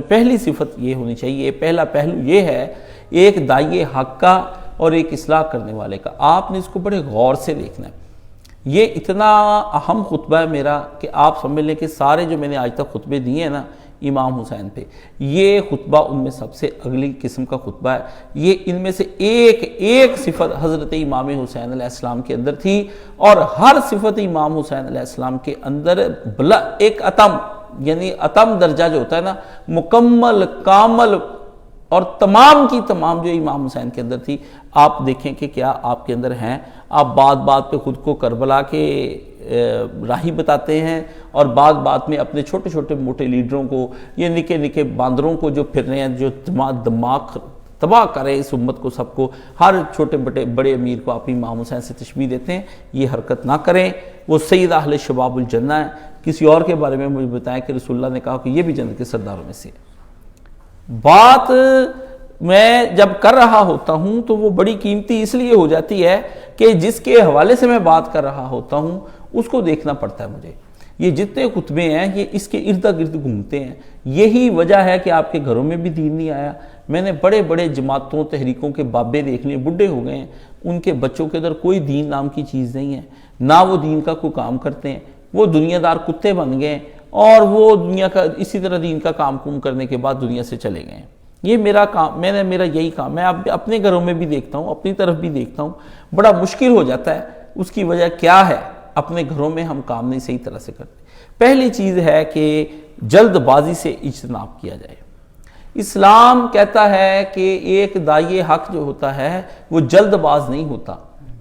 پہلی صفت یہ ہونی چاہیے، پہلا پہلو یہ ہے ایک داعی حق کا اور ایک اصلاح کرنے والے کا۔ آپ نے اس کو بڑے غور سے دیکھنا ہے۔ یہ اتنا اہم خطبہ ہے میرا کہ آپ سمجھ لیں کہ سارے جو میں نے آج تک خطبے دیے ہیں نا امام حسین پہ، یہ خطبہ ان میں سب سے اگلی قسم کا خطبہ ہے۔ یہ ان میں سے ایک صفت حضرت امام حسین علیہ السلام کے اندر تھی، اور ہر صفت امام حسین علیہ السلام کے اندر ایک اتم، یعنی اتم درجہ جو ہوتا ہے نا، مکمل کامل اور تمام کی تمام جو امام حسین کے اندر تھی، آپ دیکھیں کہ کیا آپ کے اندر ہیں۔ آپ بات بات پہ خود کو کربلا کے راہی بتاتے ہیں، اور بات میں اپنے چھوٹے چھوٹے موٹے لیڈروں کو، یہ نکے نکے باندروں کو جو پھر رہے ہیں، جو دماغ تباہ کرے اس امت کو، سب کو، ہر چھوٹے بڑے امیر کو آپ امام حسین سے تشبیہ دیتے ہیں۔ یہ حرکت نہ کریں۔ وہ سید اہل شباب الجنہ ہے۔ کسی اور کے بارے میں مجھے بتائیں کہ رسول اللہ نے کہا کہ یہ بھی جنت کے سرداروں میں سے ہے۔ بات میں جب کر رہا ہوتا ہوں تو وہ بڑی قیمتی اس لیے ہو جاتی ہے کہ جس کے حوالے سے میں بات کر رہا ہوتا ہوں اس کو دیکھنا پڑتا ہے مجھے۔ یہ جتنے خطبے ہیں یہ اس کے ارد گرد گھومتے ہیں۔ یہی وجہ ہے کہ آپ کے گھروں میں بھی دین نہیں آیا۔ میں نے بڑے بڑے جماعتوں تحریکوں کے بابے دیکھ لیے، بڈھے ہو گئے ہیں، ان کے بچوں کے اندر کوئی دین نام کی چیز نہیں ہے، نہ وہ دین کا کوئی کام کرتے ہیں، وہ دنیا دار کتے بن گئے، اور وہ دنیا کا اسی طرح دین کا کام کرنے کے بعد دنیا سے چلے گئے ہیں۔ یہ میرا کام، میرا یہی کام، میں اپنے گھروں میں بھی دیکھتا ہوں، اپنی طرف بھی دیکھتا ہوں، بڑا مشکل ہو جاتا ہے۔ اس کی وجہ کیا ہے؟ اپنے گھروں میں ہم کام نہیں صحیح طرح سے کرتے۔ پہلی چیز ہے کہ جلد بازی سے اجتناب کیا جائے۔ اسلام کہتا ہے کہ ایک داعی حق جو ہوتا ہے وہ جلد باز نہیں ہوتا،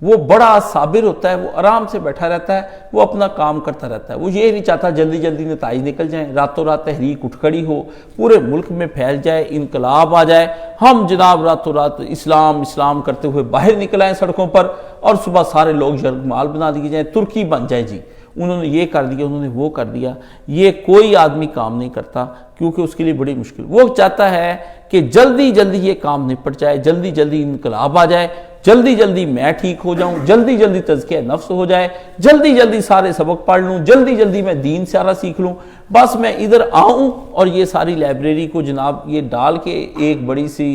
وہ بڑا صابر ہوتا ہے، وہ آرام سے بیٹھا رہتا ہے، وہ اپنا کام کرتا رہتا ہے۔ وہ یہ نہیں چاہتا جلدی جلدی نتائج نکل جائیں، راتوں رات تحریک اٹھ کھڑی ہو، پورے ملک میں پھیل جائے، انقلاب آ جائے، ہم جناب راتوں رات اسلام کرتے ہوئے باہر نکل آئیں سڑکوں پر، اور صبح سارے لوگ یرغمال بنا دیے جائیں، ترکی بن جائے جی، انہوں نے یہ کر دیا، انہوں نے وہ کر دیا۔ یہ کوئی آدمی کام نہیں کرتا، کیونکہ اس کے لیے بڑی مشکل۔ وہ چاہتا ہے کہ جلدی جلدی یہ کام نپٹ جائے، جلدی جلدی انقلاب آ جائے، جلدی جلدی میں ٹھیک ہو جاؤں، جلدی جلدی تزکیہ نفس ہو جائے، جلدی جلدی سارے سبق پڑھ لوں، جلدی جلدی میں دین سارا سیکھ لوں، بس میں ادھر آؤں اور یہ ساری لائبریری کو جناب یہ ڈال کے ایک بڑی سی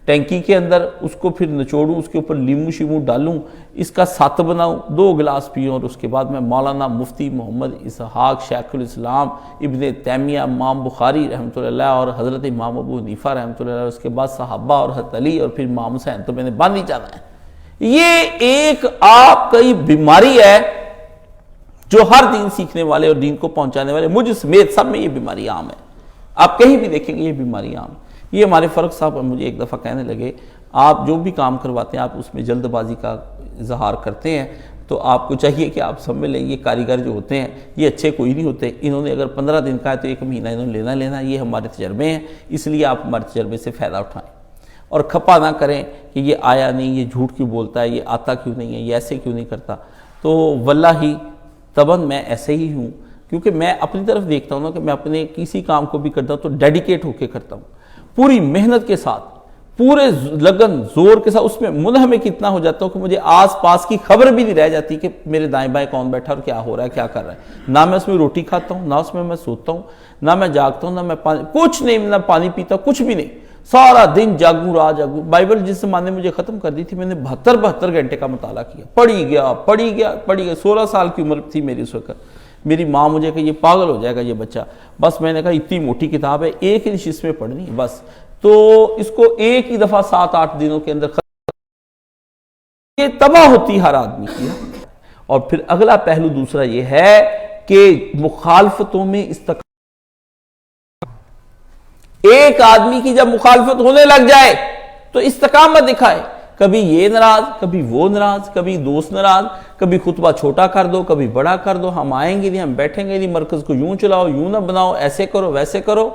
ٹینکی کے اندر اس کو پھر نچوڑوں، اس کے اوپر لیمو شیمو ڈالوں، اس کا ساتھ بناؤں، 2 گلاس پیوں، اور اس کے بعد میں مولانا مفتی محمد اسحاق شیخ الاسلام ابن تیمیہ امام بخاری رحمۃ اللہ اور حضرت امام ابو حنیفہ رحمۃ اللہ، اس کے بعد صحابہ اور حضرت علی اور پھر امام حسین، تو میں نے باندھ نہیں جانا ہے۔ یہ ایک آپ کی بیماری ہے جو ہر دین سیکھنے والے اور دین کو پہنچانے والے، مجھ سمیت سب میں یہ بیماری عام ہے۔ آپ کہیں بھی دیکھیں گے یہ بیماری عام ہے۔ یہ ہمارے فرق صاحب مجھے ایک دفعہ کہنے لگے، آپ جو بھی کام کرواتے ہیں آپ اس میں جلد بازی کا اظہار کرتے ہیں، تو آپ کو چاہیے کہ آپ سمجھ لیں یہ کاریگر جو ہوتے ہیں یہ اچھے کوئی نہیں ہوتے، انہوں نے اگر 15 دن کا ہے تو 1 مہینہ انہوں نے لینا، یہ ہمارے تجربے ہیں، اس لیے آپ ہمارے تجربے سے فائدہ اٹھائیں، اور کھپا نہ کریں کہ یہ آیا نہیں، یہ جھوٹ کیوں بولتا ہے، یہ آتا کیوں نہیں ہے، یہ ایسے کیوں نہیں کرتا۔ تو واللہ طبعاً میں ایسے ہی ہوں، کیونکہ میں اپنی طرف دیکھتا ہوں نا کہ میں اپنے کسی کام کو بھی کرتا ہوں تو ڈیڈیکیٹ ہو کے کرتا ہوں، پوری محنت کے ساتھ، پورے لگن زور کے ساتھ، اس میں منہمک اتنا ہو جاتا ہوں کہ مجھے آس پاس کی خبر بھی نہیں رہ جاتی کہ میرے دائیں بائیں کون بیٹھا اور کیا ہو رہا ہے، کیا کر رہا ہے۔ نہ میں اس میں روٹی کھاتا ہوں، نہ اس میں میں سوتا ہوں، نہ میں جاگتا ہوں، نہ میں کچھ نہیں، نہ پانی پیتا، کچھ بھی نہیں، سارا دن جاگوں رات جاگوں۔ بائبل جس زمانے مجھے ختم کر دی تھی، میں نے 72 گھنٹے کا مطالعہ کیا، پڑھی گیا۔ 16 سال کی عمر تھی میری اس وقت۔ میری ماں مجھے کہ یہ پاگل ہو جائے گا یہ بچہ، بس میں نے کہا اتنی موٹی کتاب ہے، ایک ہی نشست میں پڑھنی ہے بس، تو اس کو ایک ہی دفعہ 7-8 دنوں کے اندر یہ تباہ ہوتی ہر آدمی کی۔ اور پھر اگلا پہلو دوسرا یہ ہے کہ مخالفتوں میں استقامت۔ ایک آدمی کی جب مخالفت ہونے لگ جائے تو استقامت دکھائے، کبھی یہ ناراض، کبھی وہ ناراض، کبھی دوست ناراض، کبھی خطبہ چھوٹا کر دو، کبھی بڑا کر دو، ہم آئیں گے نہیں، ہم بیٹھیں گے نہیں، مرکز کو یوں چلاؤ، یوں نہ بناؤ، ایسے کرو ویسے کرو۔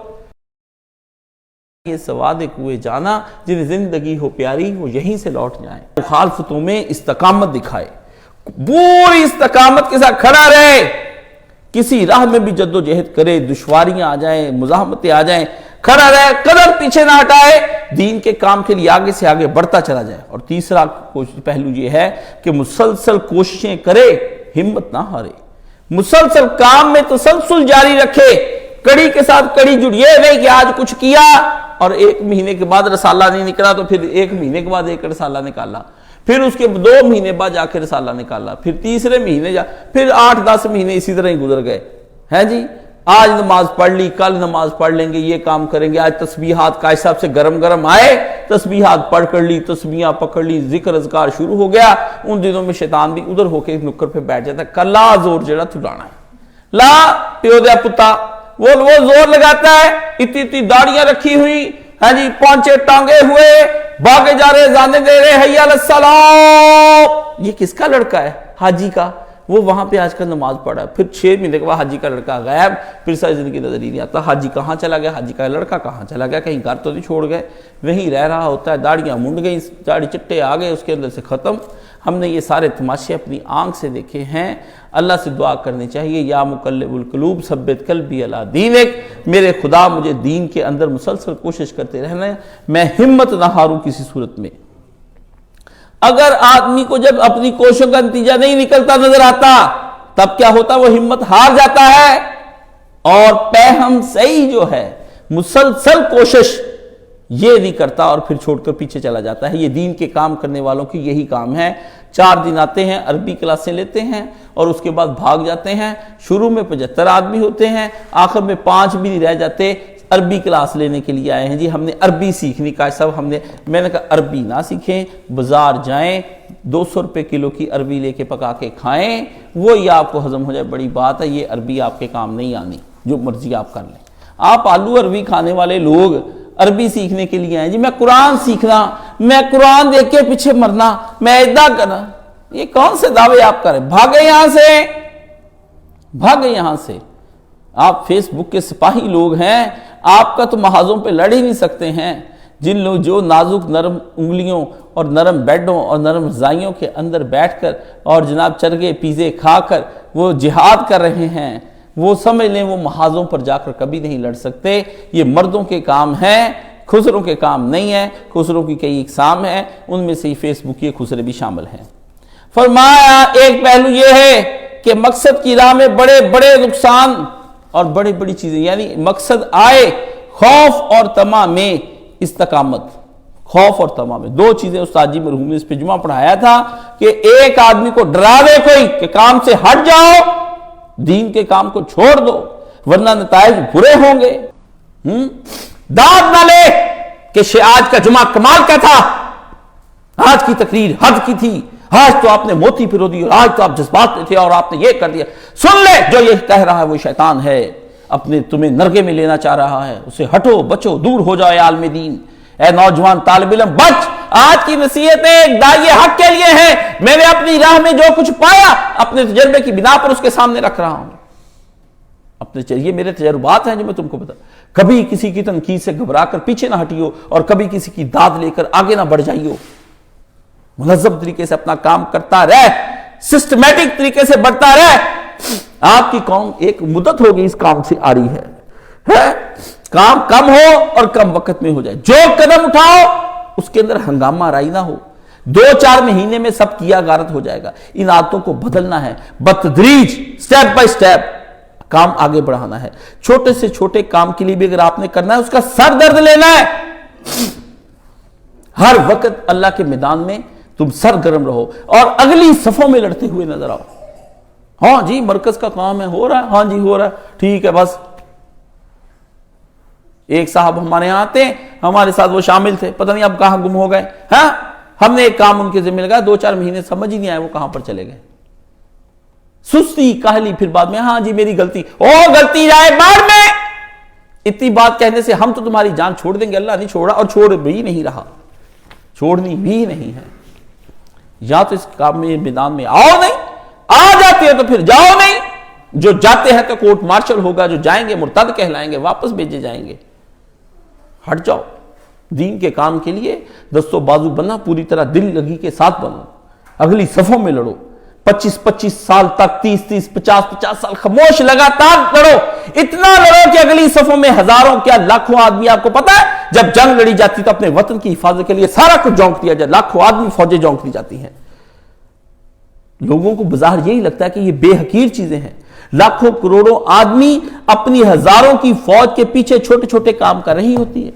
یہ سواد کوئے جانا، جنہیں زندگی ہو پیاری وہ یہیں سے لوٹ جائیں۔ مخالفتوں میں استقامت دکھائے، پوری استقامت کے ساتھ کھڑا رہے، کسی راہ میں بھی جد و جہد کرے، دشواریاں آ جائیں، مزاحمتیں آ جائیں، کھڑا رہے، قدم پیچھے نہ ہٹائے، دین کے کام کے لیے آگے سے آگے بڑھتا چلا جائے۔ اور تیسرا پہلو یہ ہے کہ مسلسل کوششیں کرے، ہمت نہ ہارے، مسلسل کام میں تسلسل جاری رکھے، کڑی کے ساتھ کڑی جڑیے نہیں کہ آج کچھ کیا اور 1 مہینے کے بعد رسالہ نہیں نکلا تو پھر 1 مہینے کے بعد ایک رسالہ نکالا، پھر اس کے 2 مہینے بعد جا کے رسالہ نکالا، پھر تیسرے مہینے پھر 8-10 مہینے اسی طرح ہی گزر گئے ہیں جی۔ آج نماز پڑھ لی، کل نماز پڑھ لیں گے، یہ کام کریں گے، آج تسبیحات کا حساب سے گرم گرم آئے، تسبیحات پڑھ کر لی، تسبیحاں پکڑ لی، ذکر اذکار شروع ہو گیا، ان دنوں میں شیطان بھی ادھر ہو کے نکر پہ بیٹھ جاتا ہے، کلا زور جڑا تھڑانا ہے، لا پیو دیا پتا، وہ زور لگاتا ہے، اتنی داڑیاں رکھی ہوئی، ہاں جی، پونچے ٹانگے ہوئے، بھاگے جا رہے، زانے دے رہے، حی علی الصلاۃ۔ یہ کس کا لڑکا ہے؟ حاجی کا۔ وہ وہاں پہ آج کل نماز پڑھا ہے، پھر 6 مہینے کے بعد حاجی کا لڑکا غائب، پھر ساری زندگی نظر ہی نہیں آتا، حاجی کہاں چلا گیا، حاجی کا لڑکا کہاں چلا گیا، کہیں گھر تو نہیں چھوڑ گئے، وہیں رہ رہا ہوتا ہے، داڑیاں منڈ گئی، داڑھی چٹے آ گئے، اس کے اندر سے ختم۔ ہم نے یہ سارے تماشے اپنی آنکھ سے دیکھے ہیں۔ اللہ سے دعا کرنی چاہیے، یا مقلب القلوب ثبت قلبی علی دینک، میرے خدا مجھے دین کے اندر مسلسل کوشش کرتے رہنا ہے، میں ہمت نہ ہاروں کسی صورت میں۔ اگر آدمی کو جب اپنی کوششوں کا نتیجہ نہیں نکلتا نظر آتا تب کیا ہوتا؟ وہ ہمت ہار جاتا ہے، اور پہم صحیح جو ہے مسلسل کوشش یہ نہیں کرتا اور پھر چھوڑ کر پیچھے چلا جاتا ہے۔ یہ دین کے کام کرنے والوں کی یہی کام ہے، 4 دن آتے ہیں، عربی کلاسیں لیتے ہیں اور اس کے بعد بھاگ جاتے ہیں۔ شروع میں 75 آدمی ہوتے ہیں، آخر میں 5 بھی نہیں رہ جاتے، عربی کلاس لینے کے لیے آئے ہیں جی، ہم نے عربی سیکھنی کا سب میں نے کہا عربی نہ سیکھیں، بازار جائیں، 200 روپے کلو کی عربی لے کے پکا کے کھائیں، وہ یہ آپ کو ہضم ہو جائے، بڑی بات ہے، یہ عربی آپ کے کام نہیں آنی، جو مرضی آپ کر لیں۔ آپ آلو عربی کھانے والے لوگ عربی سیکھنے کے لیے آئیں جی، میں قرآن سیکھنا، میں قرآن دیکھ کے پیچھے مرنا، میں ادعا کرنا، یہ کون سے دعوے آپ کریں؟ بھاگے یہاں سے، بھاگے یہاں سے۔ آپ فیس بک کے سپاہی لوگ ہیں، آپ کا تو محاذوں پہ لڑ ہی نہیں سکتے ہیں۔ جن لوگ جو نازک نرم انگلیوں اور نرم بیڈوں اور نرم رضائیوں کے اندر بیٹھ کر اور جناب چرگے پیزے کھا کر وہ جہاد کر رہے ہیں، وہ سمجھ لیں وہ محاذوں پر جا کر کبھی نہیں لڑ سکتے۔ یہ مردوں کے کام ہیں، خسروں کے کام نہیں ہے۔ خسروں کی کئی اقسام ہیں، ان میں سے ہی فیس بک کے خسرے بھی شامل ہیں۔ فرمایا ایک پہلو یہ ہے کہ مقصد کی راہ میں بڑے بڑے نقصان اور بڑی بڑی چیزیں، یعنی مقصد آئے، خوف اور طمع میں استقامت، خوف اور طمع میں 2 چیزیں استاد جی مرحوم نے اس پہ جمعہ پڑھایا تھا کہ ایک آدمی کو ڈرا دے کوئی کہ کام سے ہٹ جاؤ، دین کے کام کو چھوڑ دو ورنہ نتائج برے ہوں گے۔ داد نہ لے کہ آج کا جمعہ کمال کا تھا، آج کی تقریر حد کی تھی، آج تو آپ نے موتی پرو دی، اور آج تو آپ جذبات میں تھے اور آپ نے یہ کر دیا۔ سن لے، جو یہ کہہ رہا ہے وہ شیطان ہے، اپنے تمہیں نرگے میں لینا چاہ رہا ہے، اسے ہٹو، بچو، دور ہو جائے عالم دین۔ اے نوجوان طالب علم بچ، آج کی نصیحتیں ایک داعی حق کے لیے ہیں، میں نے اپنی راہ میں جو کچھ پایا اپنے تجربے کی بنا پر اس کے سامنے رکھ رہا ہوں۔ یہ میرے تجربات ہیں جو میں تم کو بتا، کبھی کسی کی تنقید سے گھبرا کر پیچھے نہ ہٹیو اور کبھی کسی کی داد لے کر آگے نہ بڑھ جائیو، منظم طریقے سے اپنا کام کرتا رہ، سسٹمیٹک طریقے سے بڑھتا رہ۔ آپ کی قوم ایک مدت ہوگی اس کام سے آ رہی ہے، کام کم ہو اور کم وقت میں ہو جائے، جو قدم اٹھاؤ اس کے اندر ہنگامہ آرائی نہ ہو، 2-4 مہینے میں سب کیا غارت ہو جائے گا۔ ان عادتوں کو بدلنا ہے، بتدریج، سٹیپ بائی سٹیپ کام آگے بڑھانا ہے۔ چھوٹے سے چھوٹے کام کے لیے بھی اگر آپ نے کرنا ہے اس کا سر درد لینا ہے۔ ہر وقت اللہ کے میدان میں تم سرگرم رہو اور اگلی صفوں میں لڑتے ہوئے نظر آؤ۔ ہاں جی مرکز کا کام ہے، ہو رہا ہے، ہاں جی ہو رہا ہے، ٹھیک ہے بس۔ ایک صاحب ہمارے یہاں آتے ہیں، ہمارے ساتھ وہ شامل تھے، پتہ نہیں اب کہاں گم ہو گئے، ہاں ہم نے ایک کام ان کے ذمہ لگایا، 2-4 مہینے سمجھ ہی نہیں آئے وہ کہاں پر چلے گئے۔ سستی کاہلی، پھر بعد میں ہاں جی میری غلطی، او غلطی جائے بعد میں، اتنی بات کہنے سے ہم تو تمہاری جان چھوڑ دیں گے، اللہ نہیں چھوڑا اور چھوڑ بھی نہیں رہا، چھوڑنی بھی نہیں ہے۔ یا تو اس کام میں میدان میں آؤ نہیں، آ جاتے ہیں تو پھر جاؤ نہیں، جو جاتے ہیں تو کورٹ مارشل ہوگا، جو جائیں گے مرتد کہلائیں گے، واپس بھیجے جائیں گے۔ ہٹ جاؤ، دین کے کام کے لیے دست و بازو بننا، پوری طرح دل لگی کے ساتھ بنو، اگلی صفوں میں لڑو، 25 سال تک، 30 50 سال خاموش لگاتار لڑو، اتنا لڑو کہ اگلی صفوں میں ہزاروں کیا لاکھوں آدمی، آپ کو پتا ہے جب جنگ لڑی جاتی تو اپنے وطن کی حفاظت کے لیے سارا کچھ جھونک دیا جائے، لاکھوں آدمی فوجیں جھونک دی جاتی ہیں۔ لوگوں کو بظاہر یہی لگتا ہے کہ یہ بے حقیر چیزیں ہیں، لاکھوں کروڑوں آدمی اپنی ہزاروں کی فوج کے پیچھے چھوٹے چھوٹے کام کر رہی ہوتی ہے.